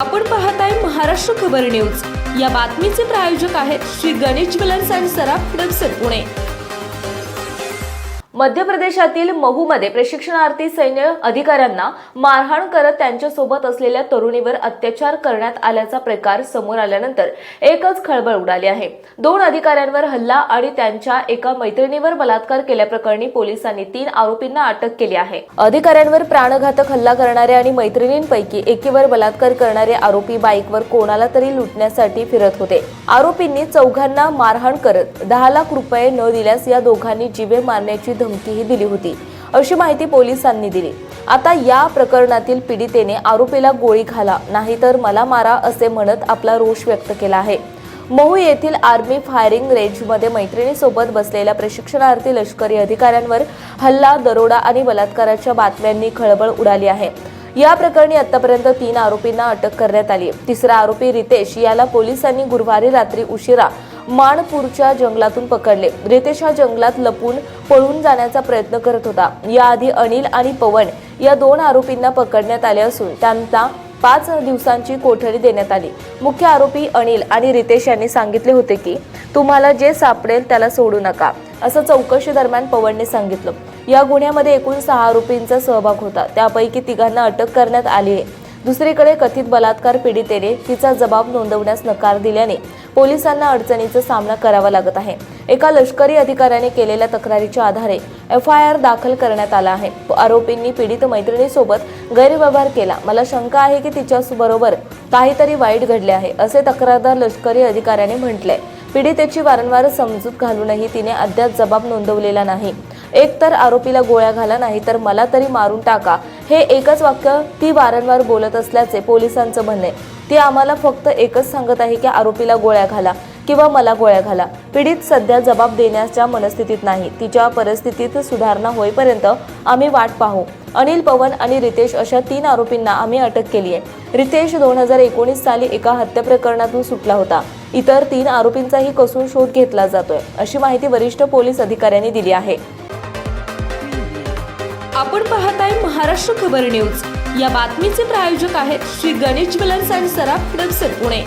आपण पाहताय महाराष्ट्र खबर न्यूज। या बातमीचे प्रायोजक आहेत श्री गणेश ज्वेलर्स अँड सराफ हडपसर, पुणे। मध्य प्रदेशातील महूमध्ये प्रशिक्षणार्थी सैन्य अधिकाऱ्यांना मारहाण करत त्यांच्यासोबत असलेल्या तरुणीवर अत्याचार करण्यात आल्याचा प्रकार समोर आल्यानंतर एकच खळबळ उडाली आहे। 2 अधिकाऱ्यांवर हल्ला आणि त्यांच्या एका मैत्रिणीवर बलात्कार केल्याप्रकरणी पोलिसांनी 3 आरोपींना अटक केली आहे। अधिकाऱ्यांवर प्राणघातक हल्ला करणारे आणि मैत्रिणींपैकी एकीवर बलात्कार करणारे आरोपी बाईकवर कोणाला तरी लुटण्यासाठी फिरत होते। आरोपींनी चौघांना मारहाण करत 10 लाख रुपये न दिल्यास या दोघांनी जीवे मारण्याची धमकीही दिली होती, अशी माहिती पोलिसांनी दिली। आता या प्रकरणातील पीडितेने आरोपीला गोळी घाला नाहीतर मला मारा असे म्हणत आपला रोष व्यक्त केला आहे। महू येथील आर्मी फायरिंग रेंजमध्ये मैत्रिणीसोबत बसलेल्या प्रशिक्षणार्थी लष्करी अधिकाऱ्यांवर हल्ला, दरोडा आणि बलात्काराच्या बातम्यांनी खळबळ उडाली आहे। या प्रकरणी आतापर्यंत 3 आरोपींना अटक करण्यात आली। तिसरा आरोपी रितेश याला पोलिसांनी गुरुवारी रात्री उशिरा माणपूरच्या जंगलातून पकडले। रितेश हा जंगलात लपून पळून जाण्याचा प्रयत्न करत होता। याआधी अनिल आणि पवन या 2 आरोपींना पकडण्यात आले असून त्यांना 5 दिवसांची कोठडी देण्यात आली। मुख्य आरोपी अनिल आणि रितेश यांनी सांगितले होते की तुम्हाला जे सापडेल त्याला सोडू नका, असं चौकशी दरम्यान पवनने सांगितलं। या गुन्ह्यामध्ये एकूण 6 आरोपींचा सहभाग होता, त्यापैकी 3घांना अटक करण्यात आली आहे। दुसरीकडे कथित बलात्कार पीडितेने तिचा जबाब नोंदवण्यास नकार दिल्याने पोलिसांना अडचणीचा सामना करावा लागत आहे। एका लष्करी अधिकाऱ्याने केलेल्या तक्रारीच्या आधारे FIR दाखल करण्यात आला आहे। आरोपींनी पीडित मैत्रिणीसोबत गैरव्यवहार केला। मला शंका आहे की तिच्याबरोबर काहीतरी वाईट घडले आहे, असे तक्रारदार लष्करी अधिकाऱ्याने म्हटले। पीडितेची वारंवार समजूत घालूनही तिने अद्याप जबाब नोंदवलेला नाही। एकतर आरोपीला गोळ्या घाला नाही तर मला तरी मारून टाका, हे एकच वाक्य ती वारंवार बोलत असल्याचे पोलिसांचं म्हणणे। ती आम्हाला फक्त एकच सांगत आहे की आरोपीला गोळ्या घाला किंवा मला गोळ्या घाला। पीडित सध्या जबाब देण्याच्या मनस्थितीत नाही। तिच्या परिस्थितीत सुधारणा होईपर्यंत आम्ही वाट पाहू। अनिल, पवन आणि रितेश अशा 3 आरोपींना आम्ही अटक केली आहे। रितेश 2019 साली एका हत्या प्रकरणातून सुटला होता। इतर 3 आरोपींचाही कसून शोध घेतला जातोय, अशी माहिती वरिष्ठ पोलीस अधिकाऱ्यांनी दिली आहे। आपण पाहताय महाराष्ट्र खबर न्यूज। या बातमीचे प्रायोजक आहेत Shri Ganesh jewellers and Saraf Hadapsar, Pune.